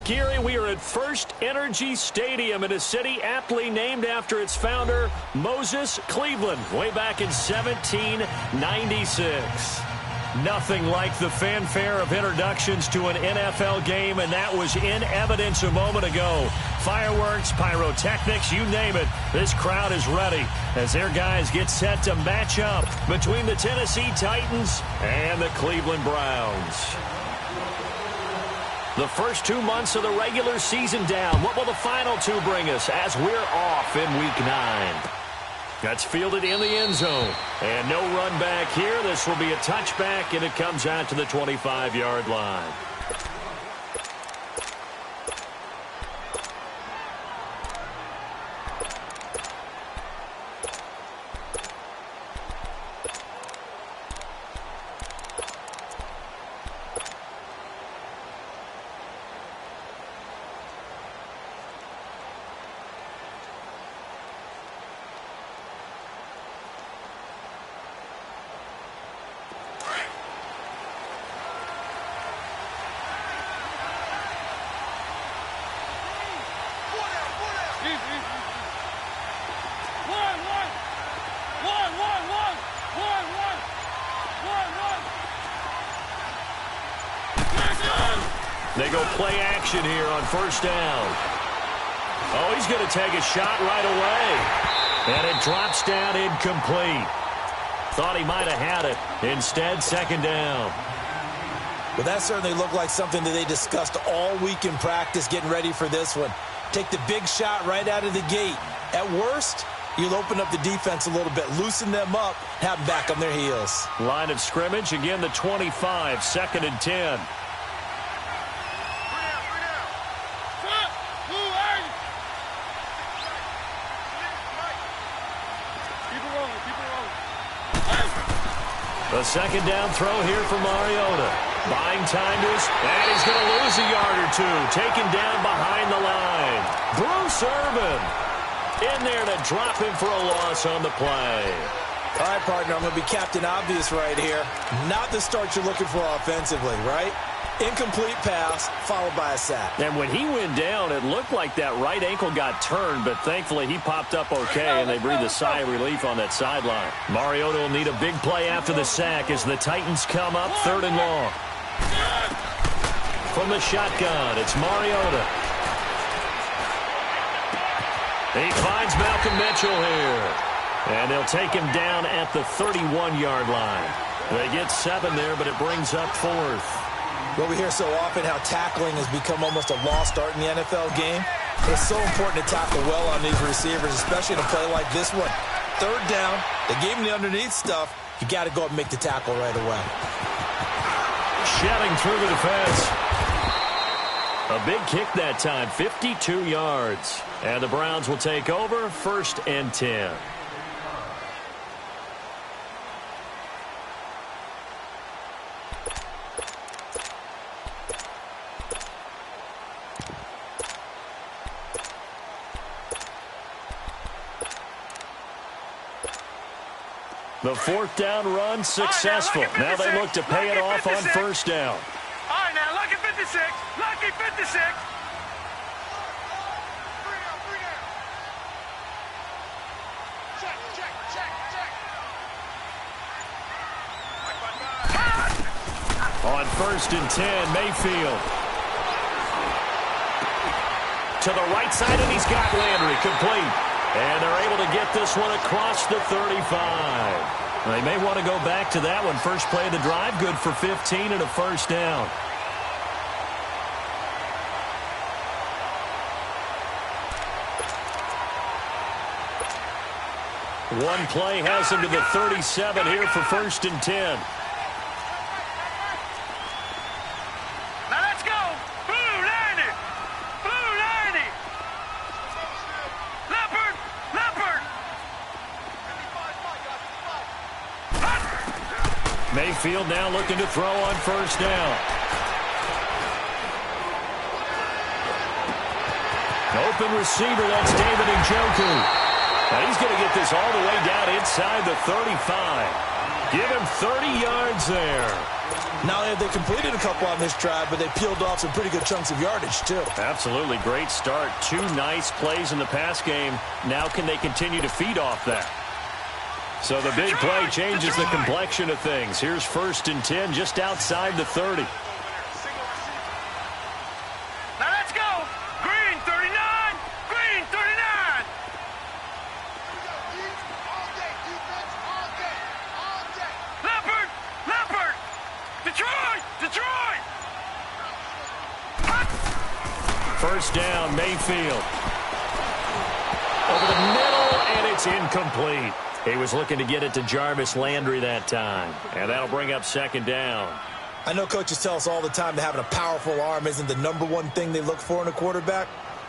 Geary, we are at First Energy Stadium in a city aptly named after its founder, Moses Cleveland, way back in 1796. Nothing like the fanfare of introductions to an NFL game, and that was in evidence a moment ago. Fireworks, pyrotechnics, you name it. This crowd is ready as their guys get set to match up between the Tennessee Titans and the Cleveland Browns. The first 2 months of the regular season down. What will the final two bring us as we're off in Week 9? That's fielded in the end zone. And no run back here. This will be a touchback, and it comes out to the 25-yard line. They go play action here on first down. Oh, he's going to take a shot right away. And it drops down incomplete. Thought he might have had it. Instead, second down. Well, that certainly looked like something that they discussed all week in practice getting ready for this one. Take the big shot right out of the gate. At worst, you'll open up the defense a little bit, loosen them up, have them back on their heels. Line of scrimmage, again the 25, second and 10. The second down throw here for Mariota. Buying time to his, and he's going to lose a yard or two. Taken down behind the line. Bruce Irvin in there to drop him for a loss on the play. All right, partner, I'm going to be Captain Obvious right here. Not the start you're looking for offensively, right? Incomplete pass, followed by a sack. And when he went down, it looked like that right ankle got turned, but thankfully he popped up okay, and they breathed a sigh of relief on that sideline. Mariota will need a big play after the sack as the Titans come up third and long. From the shotgun, it's Mariota. He finds Malcolm Mitchell here. And they'll take him down at the 31-yard line. They get 7 there, but it brings up fourth. Well, we hear so often how tackling has become almost a lost art in the NFL game. It's so important to tackle well on these receivers, especially in a play like this one. Third down, they gave him the underneath stuff. You got to go up and make the tackle right away. Shelling through the defense. A big kick that time, 52 yards. And the Browns will take over, first and 10. The fourth down run successful. Now they look to pay it off on first down. All right, now, lucky 56. Lucky 56. On first and 10, Mayfield. To the right side, and he's got Landry complete. And they're able to get this one across the 35. They may want to go back to that one. First play of the drive, good for 15 and a first down. One play has him to the 37 here for first and 10. Now let's go. Blue, Landy. Blue, Landy. Leopard. Leopard. Mayfield now looking to throw on first down. Open receiver, that's David Njoku. And he's going to get this all the way down inside the 35. Give him 30 yards there. Not only have they completed a couple on this drive, but they peeled off some pretty good chunks of yardage, too. Absolutely great start. 2 nice plays in the pass game. Now can they continue to feed off that? So the big play changes the complexion of things. Here's 1st and 10 just outside the 30. Now let's go. Green 39. Green 39. Leopard. Leopard. Detroit. Detroit. 1st down, Mayfield. Over the middle, and it's incomplete. He was looking to get it to Jarvis Landry that time. And that'll bring up 2nd down. I know coaches tell us all the time that having a powerful arm isn't the #1 thing they look for in a quarterback.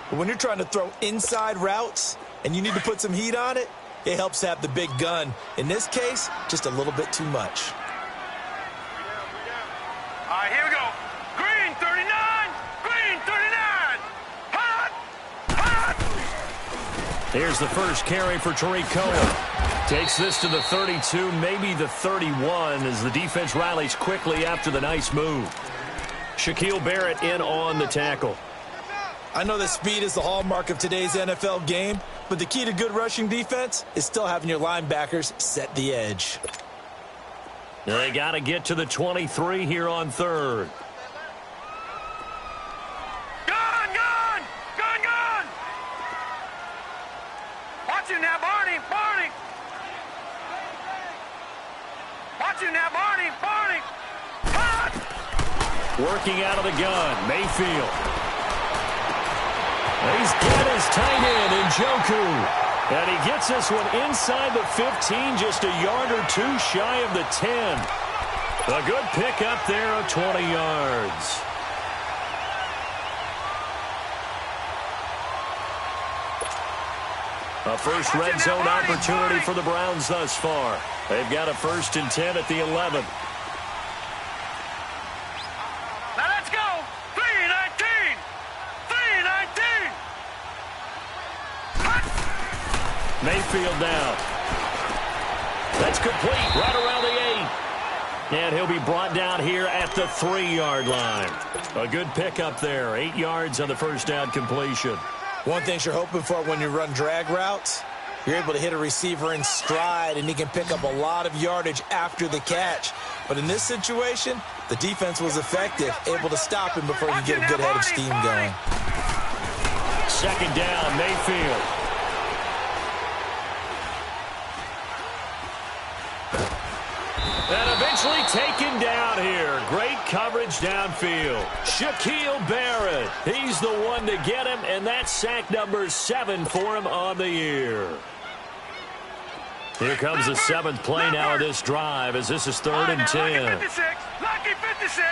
But when you're trying to throw inside routes and you need to put some heat on it, it helps have the big gun. In this case, just a little bit too much. All right, here we go. Green 39. Green 39. Hot. Hot. Here's the first carry for Tariq Cohen. Takes this to the 32, maybe the 31, as the defense rallies quickly after the nice move. Shaquille Barrett in on the tackle. I know that speed is the hallmark of today's NFL game, but the key to good rushing defense is still having your linebackers set the edge. They got to get to the 23 here on 3rd. Gun, gun. Gun, gun. Watch him now, Barney. Barney. Watch him now, Barney. Barney. Hot. Working out of the gun, Mayfield. He's got his tight end, Njoku. And he gets this one inside the 15, just a yard or 2 shy of the 10. A good pickup there of 20 yards. A first red zone opportunity for the Browns thus far. They've got a 1st and 10 at the 11. Now let's go. 3-19. 3-19. Hot. Mayfield down. That's complete right around the 8. And he'll be brought down here at the 3-yard line. A good pickup there. 8 yards on the 1st down completion. One thing you're hoping for when you run drag routes, you're able to hit a receiver in stride, and he can pick up a lot of yardage after the catch. But in this situation, the defense was effective, able to stop him before he could get a good head of steam going. 2nd down, Mayfield. And eventually taken down here. Great coverage downfield. Shaquille Barrett. He's the one to get him, and that's sack number 7 for him on the year. Here comes the 7th play now of this drive, as this is 3rd and 10. Lucky 56. Lucky 56.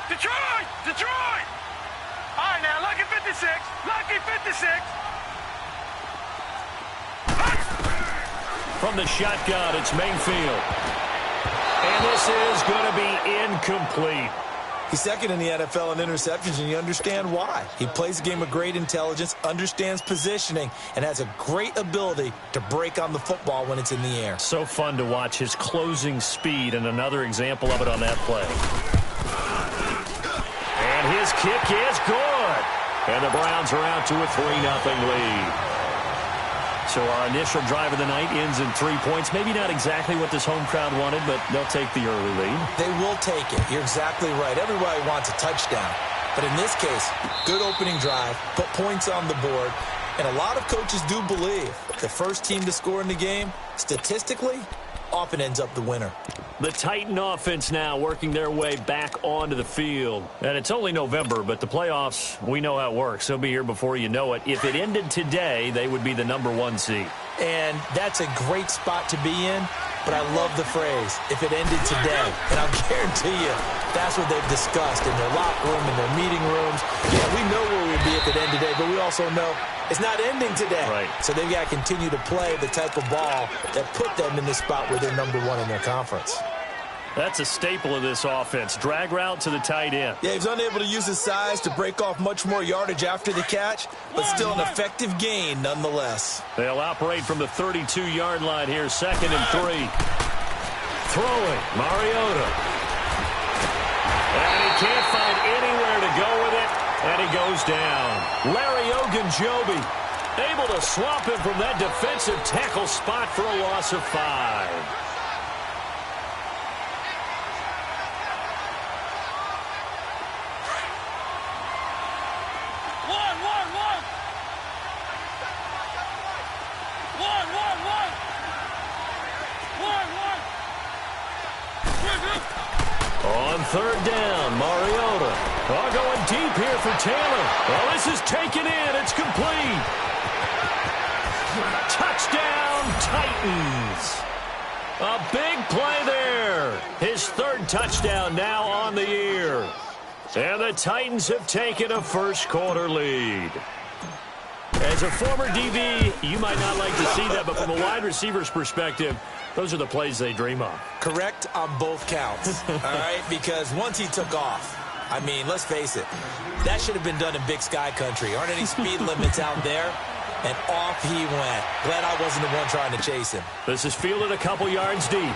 Detroit! Detroit! All right, now, lucky 56. Lucky 56. From the shotgun, it's Mayfield. And this is going to be incomplete. He's 2nd in the NFL in interceptions, and you understand why. He plays a game with great intelligence, understands positioning, and has a great ability to break on the football when it's in the air. So fun to watch his closing speed, and another example of it on that play. And his kick is good. And the Browns are out to a 3-0 lead. So our initial drive of the night ends in 3 points. Maybe not exactly what this home crowd wanted, but they'll take the early lead. They will take it. You're exactly right. Everybody wants a touchdown. But in this case, good opening drive, put points on the board, and a lot of coaches do believe the first team to score in the game, statistically, often ends up the winner. The Titan offense now working their way back onto the field. And it's only November, but the playoffs, we know how it works. They'll be here before you know it. If it ended today, they would be the #1 seed. And that's a great spot to be in, but I love the phrase, if it ended today. And I'll guarantee you, that's what they've discussed in their locker room, in their meeting rooms. Yeah, we know where we'd be if it ended today, but we also know it's not ending today. Right. So they've got to continue to play the type of ball that put them in the spot where they're #1 in their conference. That's a staple of this offense. Drag route to the tight end. Yeah, he's unable to use his size to break off much more yardage after the catch, but still an effective gain nonetheless. They'll operate from the 32-yard line here, 2nd and 3. Throwing, Mariota. And he can't find anywhere to go with it, and he goes down. Larry Ogunjobi able to swamp him from that defensive tackle spot for a loss of 5. On 3rd down, Mariota. Going deep here for Taylor. Well, this is taken in. It's complete. Touchdown, Titans. A big play there. His 3rd touchdown now on the year. And the Titans have taken a first-quarter lead. As a former DB, you might not like to see that, but from a wide receiver's perspective, those are the plays they dream of. Correct on both counts, all right? Because once he took off, I mean, let's face it, that should have been done in Big Sky country. Aren't any speed limits out there? And off he went. Glad I wasn't the one trying to chase him. This is fielded a couple yards deep.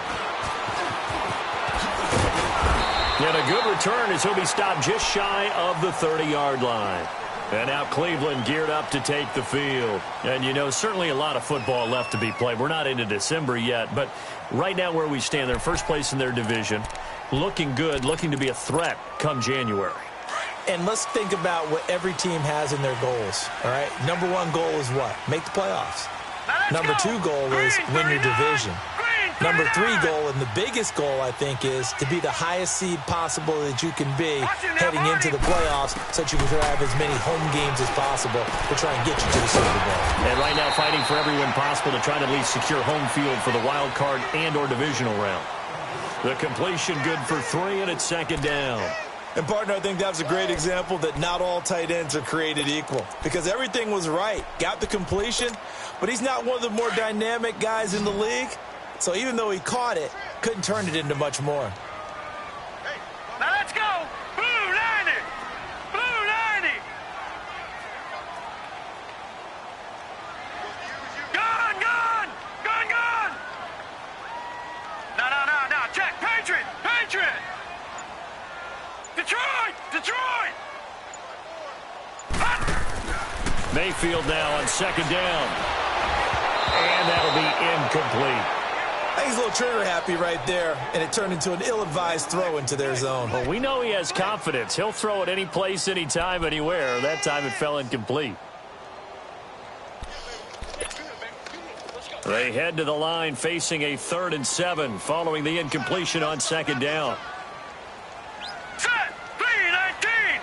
And a good return as he'll be stopped just shy of the 30-yard line. And now Cleveland geared up to take the field. And, you know, certainly a lot of football left to be played. We're not into December yet, but right now where we stand, they're first place in their division. Looking good, looking to be a threat come January. And let's think about what every team has in their goals, all right? Number 1 goal is what? Make the playoffs. Number 2 goal is win your division. Number 3 goal, and the biggest goal, I think, is to be the highest seed possible that you can be heading into the playoffs so that you can have as many home games as possible to try and get you to the Super Bowl. And right now fighting for every win possible to try to at least secure home field for the wild card and or divisional round. The completion good for 3, and it's 2nd down. And, partner, I think that was a great example that not all tight ends are created equal because everything was right. Got the completion, but he's not one of the more dynamic guys in the league. So even though he caught it, couldn't turn it into much more. Now let's go. Blue 90. Blue 90. Gun, gun. Gun, gun. No. Check. Patriot. Patriot. Detroit. Detroit. Mayfield now on 2nd down. And that'll be incomplete. I think he's a little trigger happy right there, and it turned into an ill-advised throw into their zone. Well, we know he has confidence. He'll throw it any place, anytime, anywhere. That time it fell incomplete. They head to the line facing a 3rd and 7 following the incompletion on 2nd down. Set. 319.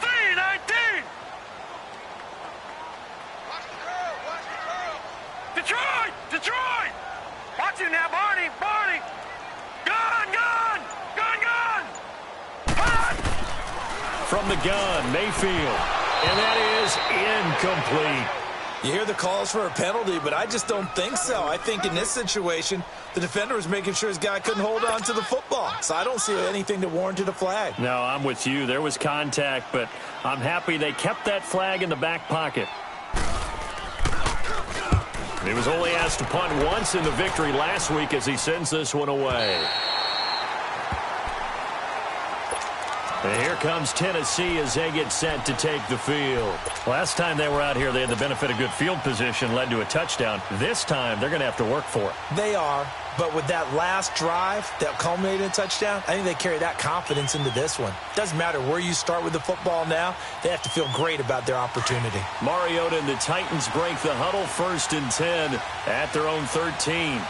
319. Detroit. Detroit. Watch him now, Barney! Barney! Gun! Gun! Gun! Gun! Hot! From the gun, Mayfield. And that is incomplete. You hear the calls for a penalty, but I just don't think so. I think in this situation, the defender was making sure his guy couldn't hold on to the football. So I don't see anything that warranted a flag. No, I'm with you. There was contact, but I'm happy they kept that flag in the back pocket. He was only asked to punt once in the victory last week as he sends this one away. And here comes Tennessee as they get set to take the field. Last time they were out here, they had the benefit of good field position, led to a touchdown. This time, they're going to have to work for it. They are, but with that last drive that culminated in a touchdown, I think they carry that confidence into this one. Doesn't matter where you start with the football now, they have to feel great about their opportunity. Mariota and the Titans break the huddle 1st and 10 at their own 13.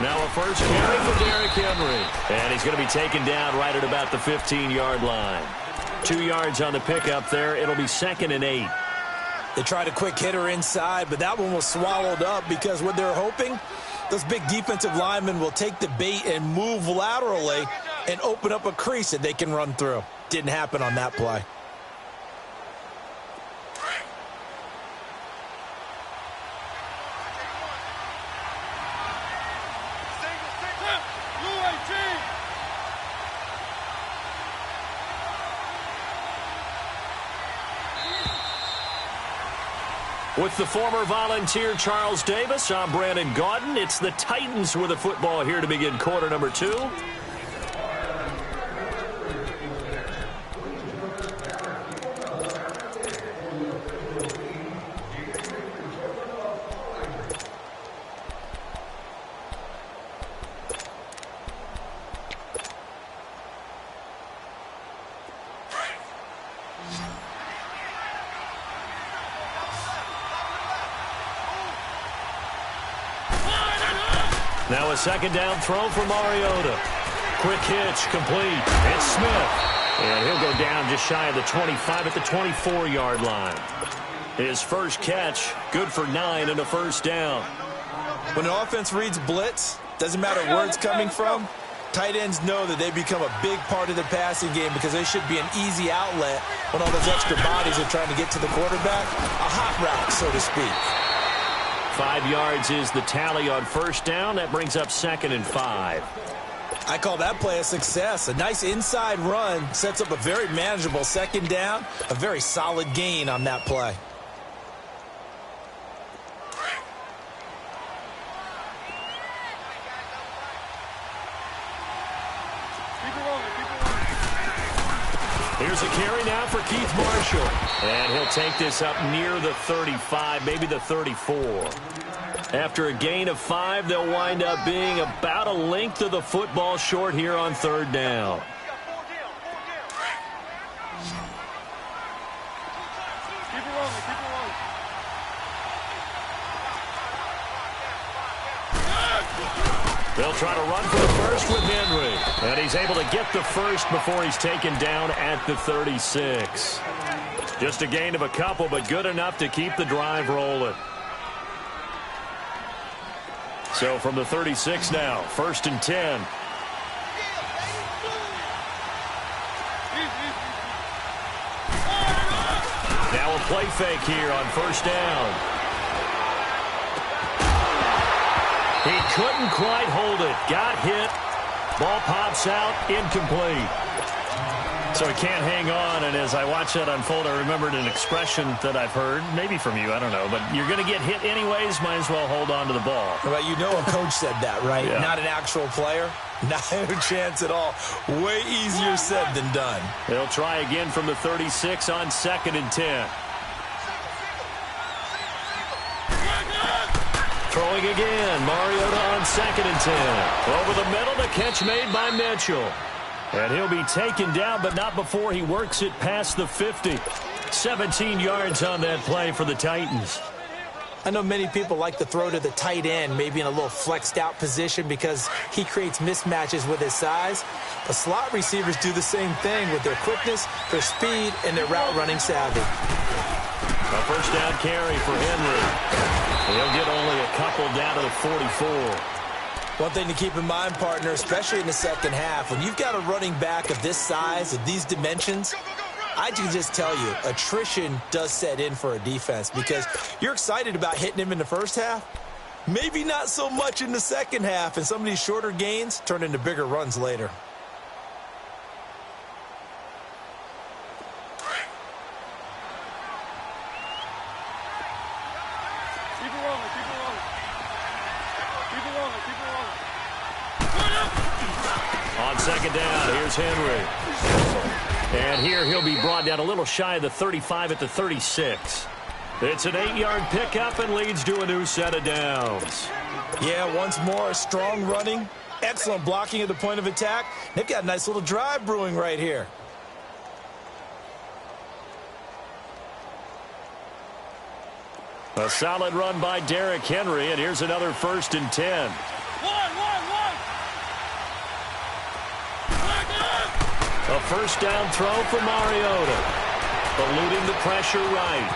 Now a first carry for Derrick Henry. And he's going to be taken down right at about the 15-yard line. 2 yards on the pickup there. It'll be 2nd and 8. They tried a quick hitter inside, but that one was swallowed up because what they're hoping, those big defensive linemen will take the bait and move laterally and open up a crease that they can run through. Didn't happen on that play. With the former Volunteer Charles Davis, I'm Brandon Gaudin. It's the Titans with the football here to begin quarter number 2. Now a second down throw for Mariota. Quick hitch, complete. It's Smith. And he'll go down just shy of the 25 at the 24-yard line. His first catch, good for 9 and a first down. When an offense reads blitz, doesn't matter where it's coming from, tight ends know that they become a big part of the passing game because they should be an easy outlet when all those extra bodies are trying to get to the quarterback. A hot route, so to speak. 5 yards is the tally on first down. That brings up 2nd and 5. I call that play a success. A nice inside run sets up a very manageable second down. A very solid gain on that play. Here's a carry now for Keith Marshall. And he'll take this up near the 35, maybe the 34. After a gain of 5, they'll wind up being about a length of the football short here on third down. They'll try to run for the first with Henry. And he's able to get the first before he's taken down at the 36. Just a gain of a couple, but good enough to keep the drive rolling. So from the 36 now, 1st and 10. Now a play fake here on first down. He couldn't quite hold it. Got hit. Ball pops out. Incomplete. So he can't hang on, and as I watch that unfold, I remembered an expression that I've heard, maybe from you, I don't know, but you're going to get hit anyways, might as well hold on to the ball. Well, you know a coach said that, right? Yeah. Not an actual player. Not a chance at all. Way easier said than done. They'll try again from the 36 on 2nd and 10. Throwing again, Mariota on 2nd and 10. Over the middle, the catch made by Mitchell. And he'll be taken down, but not before he works it past the 50. 17 yards on that play for the Titans. I know many people like to throw to the tight end, maybe in a little flexed out position because he creates mismatches with his size. The slot receivers do the same thing with their quickness, their speed, and their route running savvy. A first down carry for Henry. He'll get only a couple down to the 44. One thing to keep in mind, partner, especially in the second half, when you've got a running back of this size, of these dimensions, I can just tell you, attrition does set in for a defense because you're excited about hitting him in the first half. Maybe not so much in the second half, and some of these shorter gains turn into bigger runs later. On second down, here's Henry. And here he'll be brought down a little shy of the 35 at the 36. It's an 8-yard pickup and leads to a new set of downs. Yeah, once more, strong running, excellent blocking at the point of attack. They've got a nice little drive brewing right here. A solid run by Derrick Henry, and here's another 1st and 10. A first down throw for Mariota. Eluding the pressure right.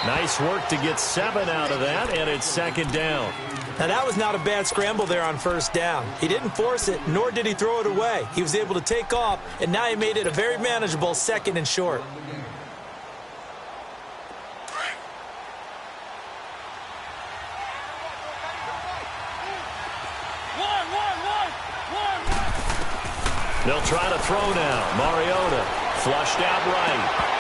Nice work to get 7 out of that, and it's 2nd down. Now, that was not a bad scramble there on first down. He didn't force it, nor did he throw it away. He was able to take off, and now he made it a very manageable 2nd and short. They'll try to throw now. Mariota flushed out right.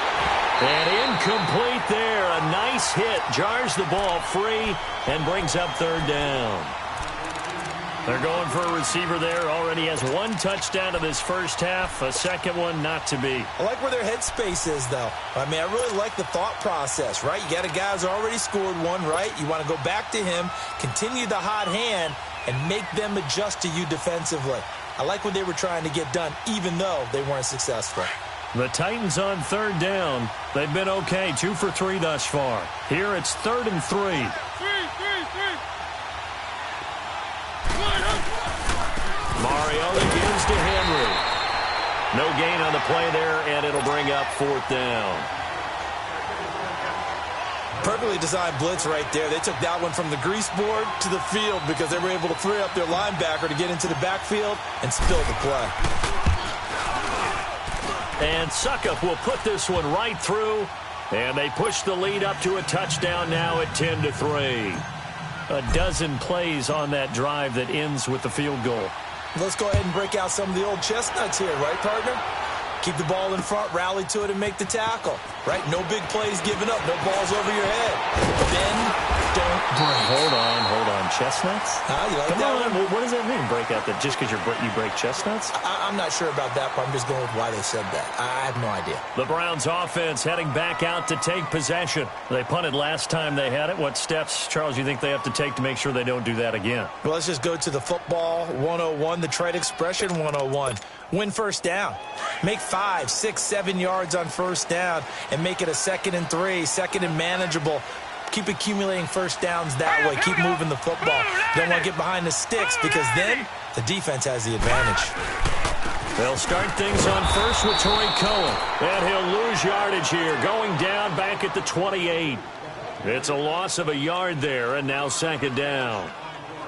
And incomplete there. A nice hit. Jars the ball free and brings up third down. They're going for a receiver there. Already has one touchdown in this first half. A second one not to be. I like where their headspace is, though. I mean, I really like the thought process, right? You got a guy who's already scored one, right? You want to go back to him, continue the hot hand, and make them adjust to you defensively. I like what they were trying to get done, even though they weren't successful. The Titans on third down. They've been okay, 2 for 3 thus far. Here it's 3rd and 3. Mariota gives to Henry. No gain on the play there, and it'll bring up 4th down. Perfectly designed blitz right there. They took that one from the grease board to the field because they were able to free up their linebacker to get into the backfield and spill the play. And Suckup will put this one right through, and they push the lead up to a touchdown now at 10-3. A dozen plays on that drive that ends with the field goal. Let's go ahead and break out some of the old chestnuts here, right, partner? Keep the ball in front, rally to it, and make the tackle, right? No big plays given up, no balls over your head. Bend, don't break. Hold on. Chestnuts? You like Come that on, one? what does that mean, break out that just because you break chestnuts? I'm not sure about that, but I'm just going with why they said that. I have no idea. The Browns offense heading back out to take possession. They punted last time they had it. What steps, Charles, you think they have to take to make sure they don't do that again? Well, let's just go to the football 101, the trade expression 101. Win first down. Make 5, 6, 7 yards on first down and make it a 2nd and 3, 2nd and manageable. Keep accumulating first downs that way. Keep moving the football. You don't want to get behind the sticks because then the defense has the advantage. They'll start things on first with Torrey Cohen. And he'll lose yardage here. Going down back at the 28. It's a loss of a yard there, and now 2nd down.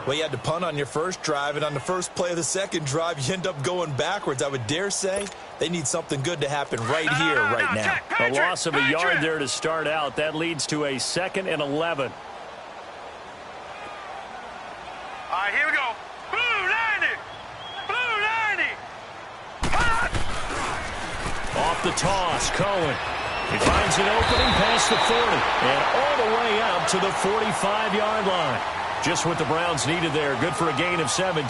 Well, you had to punt on your first drive, and on the first play of the second drive, you end up going backwards. I would dare say they need something good to happen right here, right now. A loss of a yard there to start out. That leads to a 2nd and 11. All right, here we go. Blue 90. Blue 90. Hot. Off the toss, Cohen. He finds an opening past the 40 and all the way out to the 45-yard line. Just what the Browns needed there. Good for a gain of 17.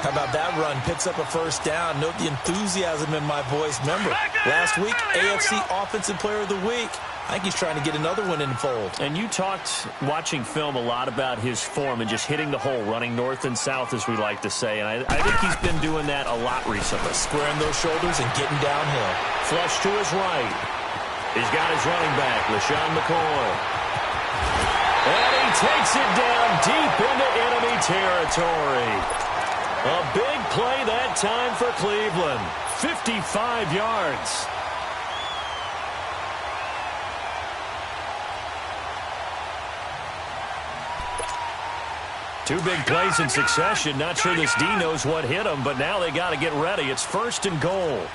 How about that run? Picks up a first down. Note the enthusiasm in my voice. Remember, last week, AFC Offensive Player of the Week. I think he's trying to get another one in the fold. And you talked, watching film, a lot about his form and just hitting the hole, running north and south, as we like to say. And I think he's been doing that a lot recently. Squaring those shoulders and getting downhill. Flush to his right. He's got his running back, LaShawn McCoy. And he takes it down deep into enemy territory. A big play that time for Cleveland. 55 yards. Two big plays in succession. Not sure this D knows what hit him, but now they got to get ready. It's 1st and goal.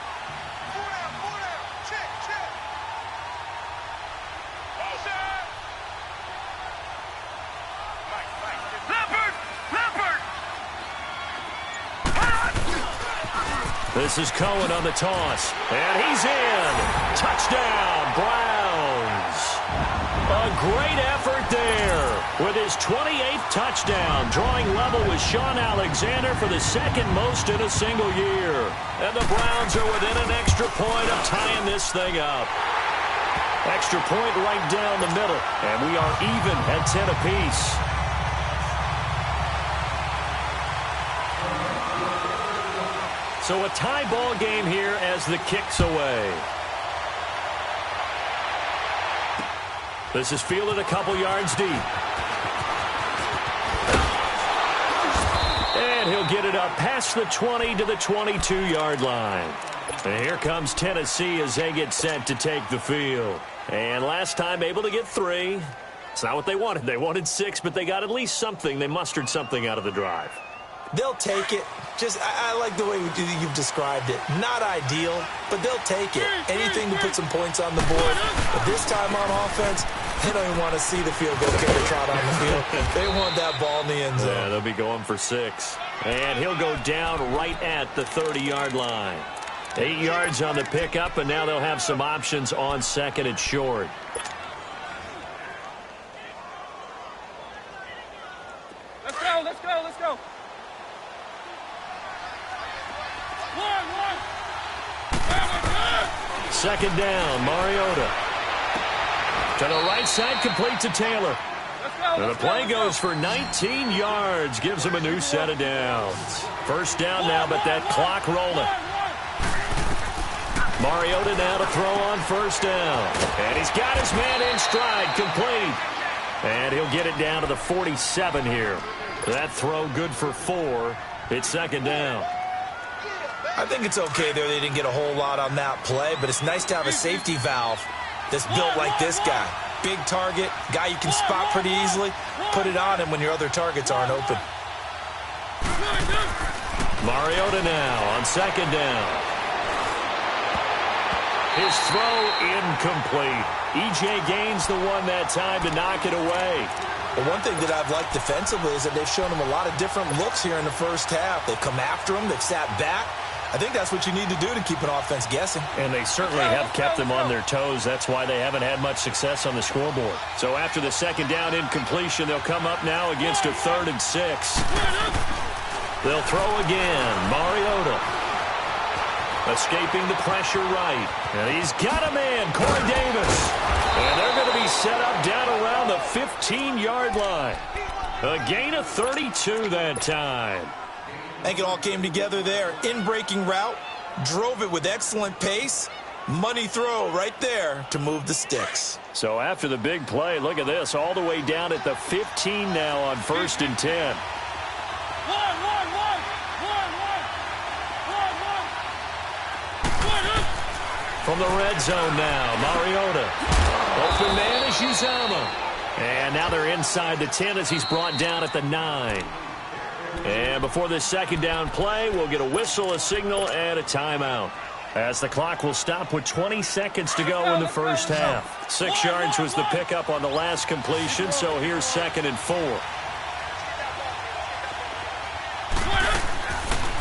This is Cohen on the toss, and he's in. Touchdown, Browns. A great effort there with his 28th touchdown, drawing level with Sean Alexander for the 2nd most in a single year. And the Browns are within an extra point of tying this thing up. Extra point right down the middle, and we are even at 10 apiece. So a tie ball game here as the kick's away. This is fielded a couple yards deep. And he'll get it up past the 20 to the 22-yard line. And here comes Tennessee as they get set to take the field. And last time able to get 3. It's not what they wanted. They wanted 6, but they got at least something. They mustered something out of the drive. They'll take it. I like the way you've described it. Not ideal, but they'll take it. Anything to put some points on the board. But this time on offense, they don't even want to see the field goal kicker trot on the field. They want that ball in the end zone. Yeah, they'll be going for 6. And he'll go down right at the 30-yard line. 8 yards on the pickup, and now they'll have some options on second and short. Let's go, let's go, let's go. Second down, Mariota. To the right side, complete to Taylor. And the play goes for 19 yards, gives him a new set of downs. First down now, but that clock rolling. Mariota now to throw on first down. And he's got his man in stride, complete. And he'll get it down to the 47 here. That throw good for 4. It's second down. I think it's okay there. They didn't get a whole lot on that play, but it's nice to have a safety valve that's built like this guy. Big target, guy you can spot pretty easily. Put it on him when your other targets aren't open. Mariota now on second down. His throw incomplete. E.J. Gaines the one that time to knock it away. But one thing that I've liked defensively is that they've shown him a lot of different looks here in the first half. They've come after him. They've sat back. I think that's what you need to do to keep an offense guessing. And they certainly have kept them on their toes. That's why they haven't had much success on the scoreboard. So after the second down incompletion, they'll come up now against a 3rd and 6. They'll throw again. Mariota escaping the pressure right. And he's got a man, Corey Davis. And they're going to be set up down around the 15-yard line. A gain of 32 that time. I think it all came together there. In-breaking route, drove it with excellent pace. Money throw right there to move the sticks. So after the big play, look at this, all the way down at the 15 now on 1st and 10. From the red zone now, Mariota. Open man is Uzomah. And now they're inside the 10 as he's brought down at the 9. And before this second down play, we'll get a whistle, a signal, and a timeout. As the clock will stop with 20 seconds to go in the first half. 6 yards was the pickup on the last completion, so here's 2nd and 4.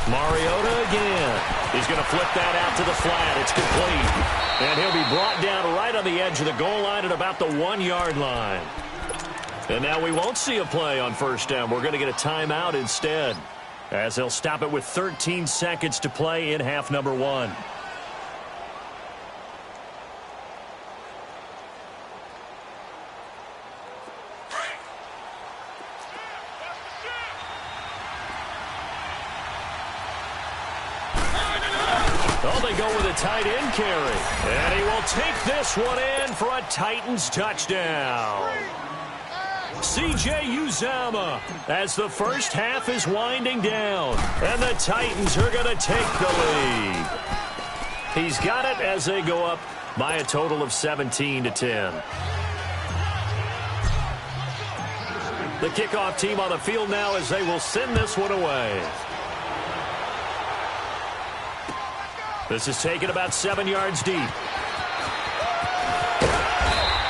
Mariota again. He's going to flip that out to the flat. It's complete. And he'll be brought down right on the edge of the goal line at about the 1-yard line. And now we won't see a play on first down. We're going to get a timeout instead, as they'll stop it with 13 seconds to play in half number 1. Oh, they go with a tight end carry. And he will take this one in for a Titans touchdown. C.J. Uzomah as the first half is winding down. And the Titans are going to take the lead. He's got it as they go up by a total of 17-10. The kickoff team on the field now as they will send this one away. This is taken about 7 yards deep.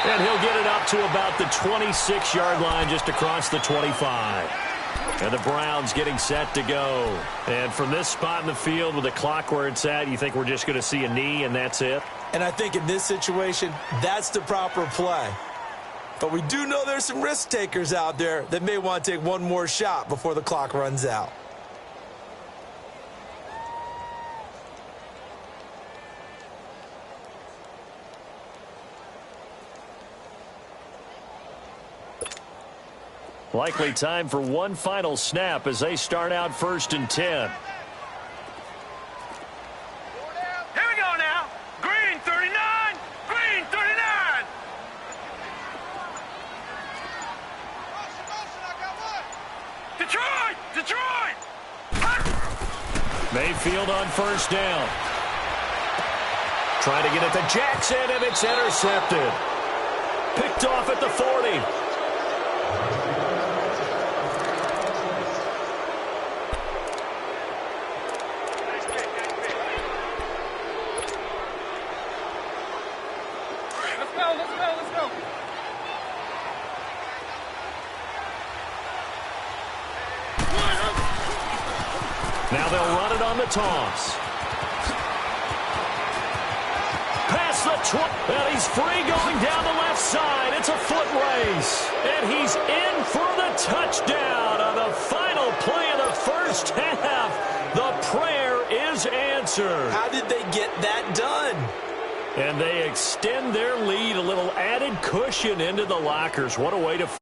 And he'll get it up to about the 26-yard line, just across the 25. And the Browns getting set to go. And from this spot in the field with the clock where it's at, you think we're just going to see a knee and that's it? And I think in this situation, that's the proper play. But we do know there's some risk takers out there that may want to take one more shot before the clock runs out. Likely time for one final snap as they start out 1st and 10. Here we go now. Green 39. Green 39. Detroit. Detroit. Mayfield on first down. Trying to get it to Jackson, and it's intercepted. Picked off at the 40. Now they'll run it on the toss. past the 20. And he's free going down the left side. It's a foot race. And he's in for the touchdown on the final play of the first half. The prayer is answered. How did they get that done? And they extend their lead, a little added cushion into the lockers. What a way to